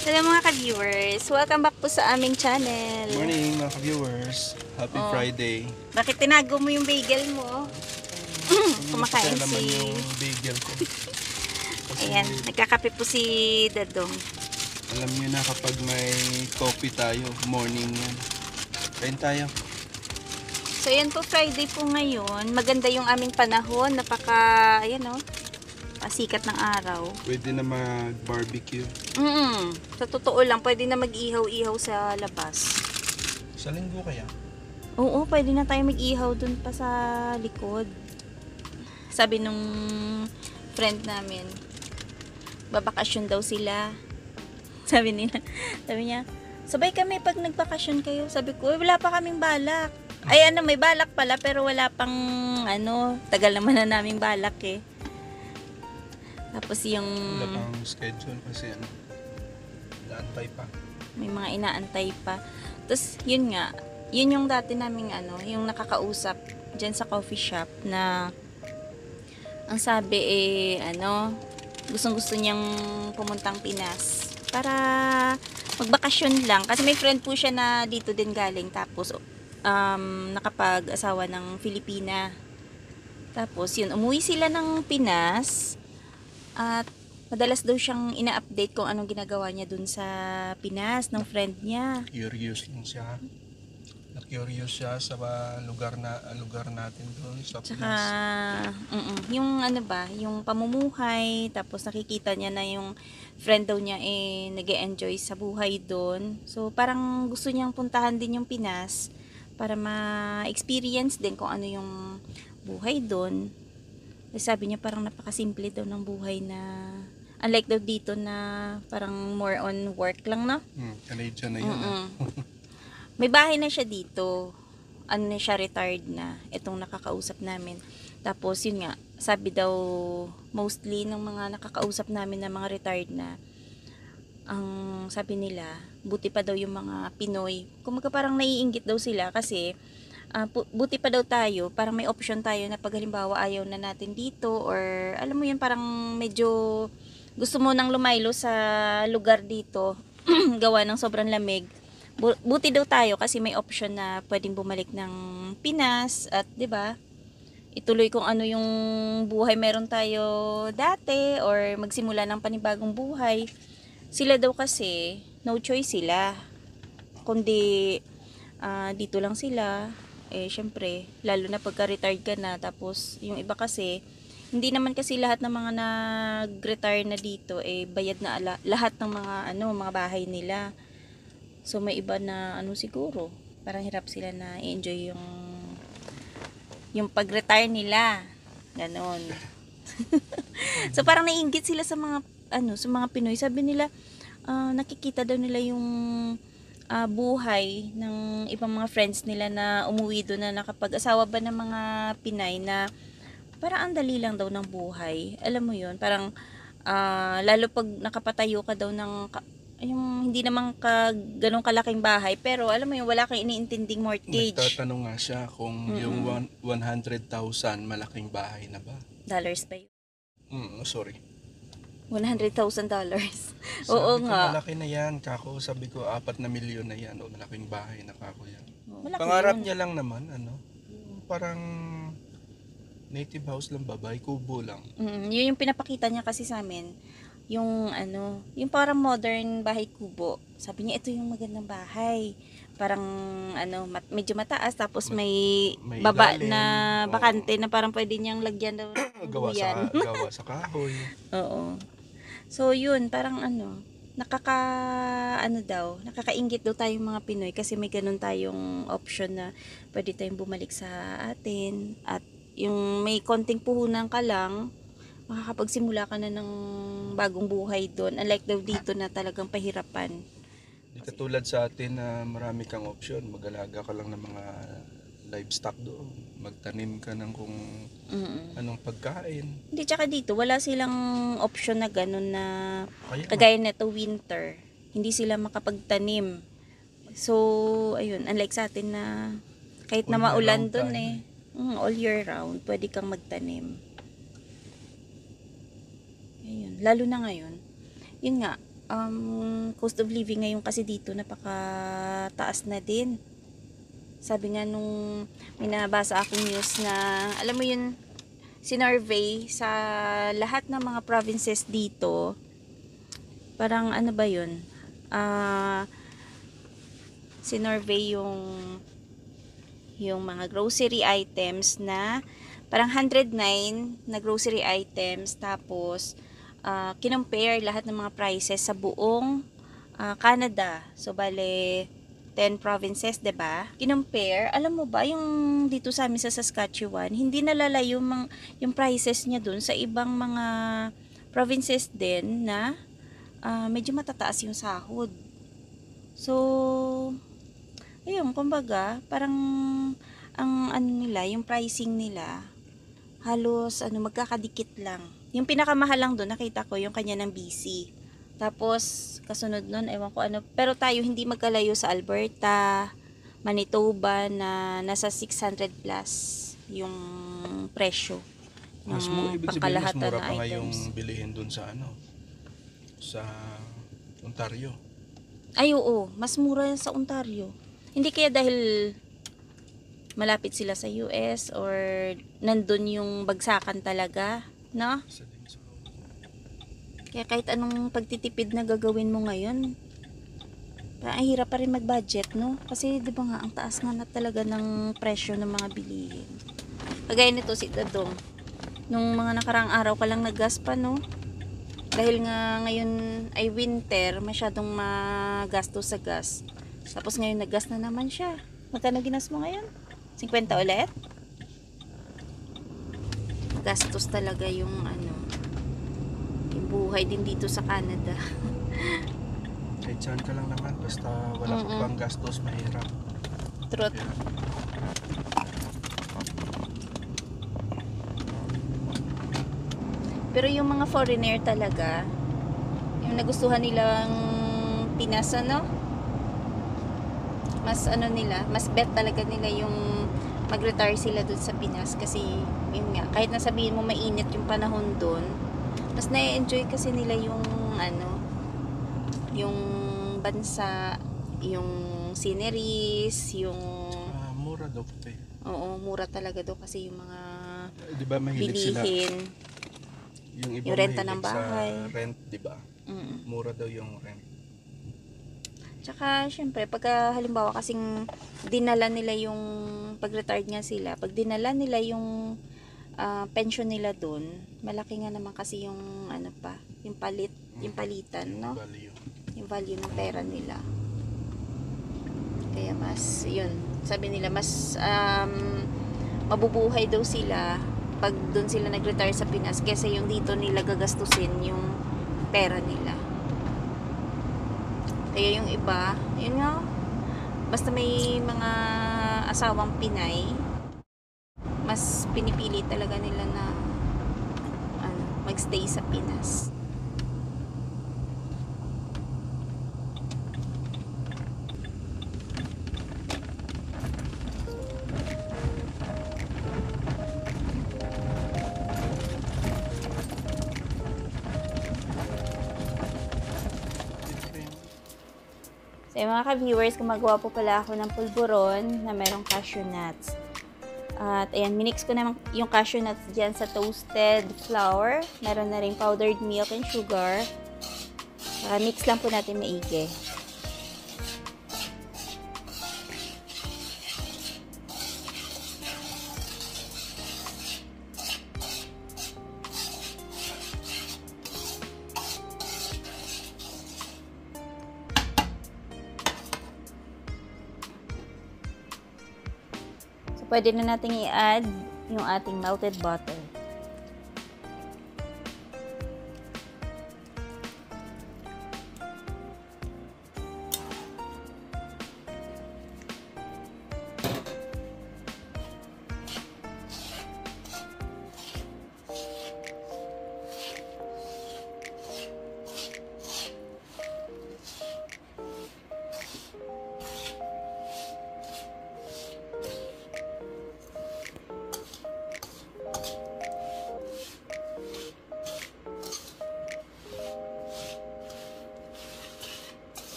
Hello mga ka-viewers, welcome back po sa aming channel. Morning mga ka-viewers. Happy Friday. Bakit tinago mo yung bagel mo? Kumakain naman si... yung bagel ko. Ayan, nagkakape po si Dadong. Alam niyo na kapag may coffee tayo, morning yan. Kain tayo. So ayan po, Friday po ngayon. Maganda yung aming panahon. Napaka, ayan o, pasikat ng araw. Pwede na mag-barbecue. Sa totoo lang, pwede na mag-ihaw-ihaw sa labas. Sa linggo kaya? Oo, pwede na tayo mag-ihaw dun pa sa likod. Sabi nung friend namin, babakasyon daw sila. Sabi niya, sabay kami pag nagbakasyon kayo. Sabi ko, wala pa kaming balak. Ay may balak pala pero wala pang tagal naman na naming balak eh. Tapos yung... Wala pang schedule kasi naantay pa. May mga inaantay pa. Tapos yun nga, yun yung dati naming yung nakakausap dyan sa coffee shop na ang sabi gustong-gusto niyang pumuntang Pinas para magbakasyon lang. Kasi may friend po siya na dito din galing tapos nakapag-asawa ng Filipina. Tapos yun, umuwi sila ng Pinas at madalas daw siyang ina-update kung anong ginagawa niya dun sa Pinas ng friend niya. Curious lang siya. Na-curious siya sa lugar natin doon sa Tsaka, Pinas. yung yung pamumuhay, tapos nakikita niya na yung friend daw niya nag-e-enjoy sa buhay doon. So, parang gusto niyang puntahan din yung Pinas para ma-experience din kung ano yung buhay doon. Sabi niya parang napakasimple daw ng buhay na unlike daw dito na parang more on work lang, no? Canadian na yun. May bahay na siya dito. Na siya, retired na. Itong nakakausap namin. Tapos, yun nga, sabi daw, mostly ng mga nakakausap namin na mga retired na, ang sabi nila, buti pa daw yung mga Pinoy. Kumaga parang naiinggit daw sila kasi, buti pa daw tayo, parang may option tayo na pag halimbawa ayaw na natin dito or alam mo yun, parang medyo gusto mo nang lumaylo sa lugar dito, gawa ng sobrang lamig. Buti daw tayo kasi may option na pwedeng bumalik ng Pinas at 'di ba? Ituloy kung ano yung buhay meron tayo dati or magsimula ng panibagong buhay. Sila daw kasi no choice sila. Kundi dito lang sila. Syempre, lalo na pagka-retired ka na tapos yung iba kasi hindi naman kasi lahat ng mga nag-retire na dito bayad na lahat ng mga bahay nila. So may iba na siguro, parang hirap sila na i-enjoy yung pag-retire nila. Ganon. So parang naiinggit sila sa mga sa mga Pinoy. Sabi nila nakikita daw nila yung buhay ng ibang mga friends nila na umuwi doon na nakapag-asawa ba ng mga Pinay na parang ang dali lang daw ng buhay. Alam mo yun, parang lalo pag nakapatayo ka daw ng yung hindi naman ganong kalaking bahay pero alam mo yung wala kang iniintinding mortgage. Nagtatanong nga siya kung yung 100,000 malaking bahay na ba? Dollars ba yun? Sorry. $100,000. Oo Sabi ko, nga. malaki na yan. Kako, sabi ko, 4 na milyon na yan. O, malaking bahay na kako yan. Malaki Pangarap yun. niya lang naman, parang native house lang, babae, kubo lang. Yun yung pinapakita niya kasi sa amin. Yung yung parang modern bahay kubo. Sabi niya, ito yung magandang bahay. Parang medyo mataas tapos may baba ilalim. na bakante na parang pwede niyang lagyan daw ng buyan. gawa sa kahoy. Oo. So yun, parang nakakainggit daw tayong mga Pinoy kasi may ganun tayong option na pwede tayong bumalik sa atin at yung may konting puhunan ka lang makakapagsimula ka na ng bagong buhay doon. Unlike daw dito na talagang pahirapan. Di katulad sa atin na marami kang option. Mag-alaga ka lang ng mga livestock doon. Magtanim ka ng kung anong pagkain. Hindi, tsaka dito, wala silang option na ganun na Kaya, kagaya na to winter. Hindi sila makapagtanim. So, ayun, unlike sa atin na kahit na All year maulan round doon tayo. all year round, pwede kang magtanim. Ayun, lalo na ngayon. Yun nga, cost of living ngayon kasi dito napakataas na din. Sabi nga nung minabasa akong news na, alam mo yun, sinurvey sa lahat ng mga provinces dito, parang ano ba yun, sinurvey yung mga grocery items na parang 109 na grocery items, tapos kinompare lahat ng mga prices sa buong Canada. So bale 10 provinces, 'di ba? Kinompare, alam mo ba yung dito sa amin sa Saskatchewan, hindi nalalayo yung prices niya dun sa ibang mga provinces din na medyo matataas yung sahod. So ayun, kumbaga, parang ang ano nila, yung pricing nila halos magkakadikit lang. Yung pinakamahal lang doon nakita ko yung kanya ng BC. Tapos kasunod nun ewan ko ano, pero tayo hindi magkalayo sa Alberta, Manitoba na nasa 600 plus yung presyo ng Ibig sabihin mas pangkalahatan mura na pa nga yung items. bilihin dun sa sa Ontario. Ay oo, mas mura yan sa Ontario. Hindi kaya dahil malapit sila sa US or nandun yung bagsakan talaga, no? Isa din sa Kaya kahit anong pagtitipid na gagawin mo ngayon, parang ang hirap pa rin mag-budget, no? Kasi di ba nga, ang taas nga na talaga ng presyo ng mga bilihin. Kagaya nito si Dadong, nung mga nakarang araw ka lang naggas pa, no? Dahil nga ngayon ay winter, masyadong magastos sa gas. Tapos ngayon naggas na naman siya. Magkano ginas mo ngayon? 50 ulit? Gastos talaga yung yung buhay din dito sa Canada. kahit saan ka lang naman, basta wala ka pang gastos, mahirap. Truth. Pero yung mga foreigner talaga, yung nagustuhan nilang Pinas, mas mas bet talaga nila yung mag-retire sila dun sa Pinas kasi yun nga, kahit nasabihin mo mainit yung panahon dun, mas na-enjoy kasi nila yung yung bansa, yung sceneries, yung Mura daw pa eh. oo, mura talaga do kasi yung mga Di ba mahilig sila? bilihin, Yung iba yung renta ng mahilig bahay. sa rent, di ba? Mura daw yung rent. Tsaka, syempre, pagka halimbawa kasing dinala nila yung, pag-retired nga sila, pag dinala nila yung pension nila dun, malaki nga naman kasi yung, yung palitan, no? Value. Yung value ng pera nila. Kaya mas, yun, sabi nila, mas mabubuhay daw sila pag dun sila nag-retire sa Pinas kesa yung dito nila gagastusin yung pera nila. Kaya yung iba, yun nga, basta may mga asawang Pinay, mas pinipili talaga nila na magstay sa Pinas. So, mga ka-viewers, gumagawa po pala ako ng pulburon na merong cashew nuts. At ayan, minix ko naman yung cashew nuts dyan sa toasted flour. Meron na rin powdered milk and sugar. Mix lang po natin maigi. Pwede na natin i-add yung ating melted butter.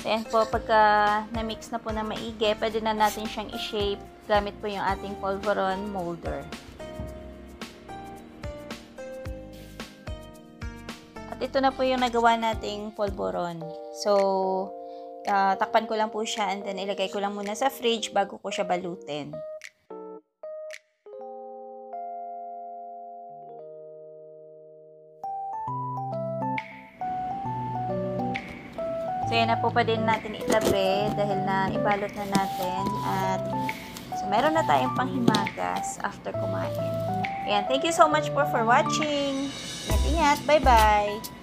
Ayan po, pagka na-mix na po na maigi, pwede na natin siyang i-shape gamit po yung ating polvoron molder. At ito na po yung nagawa nating polvoron. So, takpan ko lang po siya and then ilagay ko lang muna sa fridge bago ko siya balutin. So, yan na po pa din natin itabi dahil na ibalot na natin. At so, meron na tayong panghimagas after kumain. Ayan, thank you so much for watching. Ingat-ingat. Bye-bye.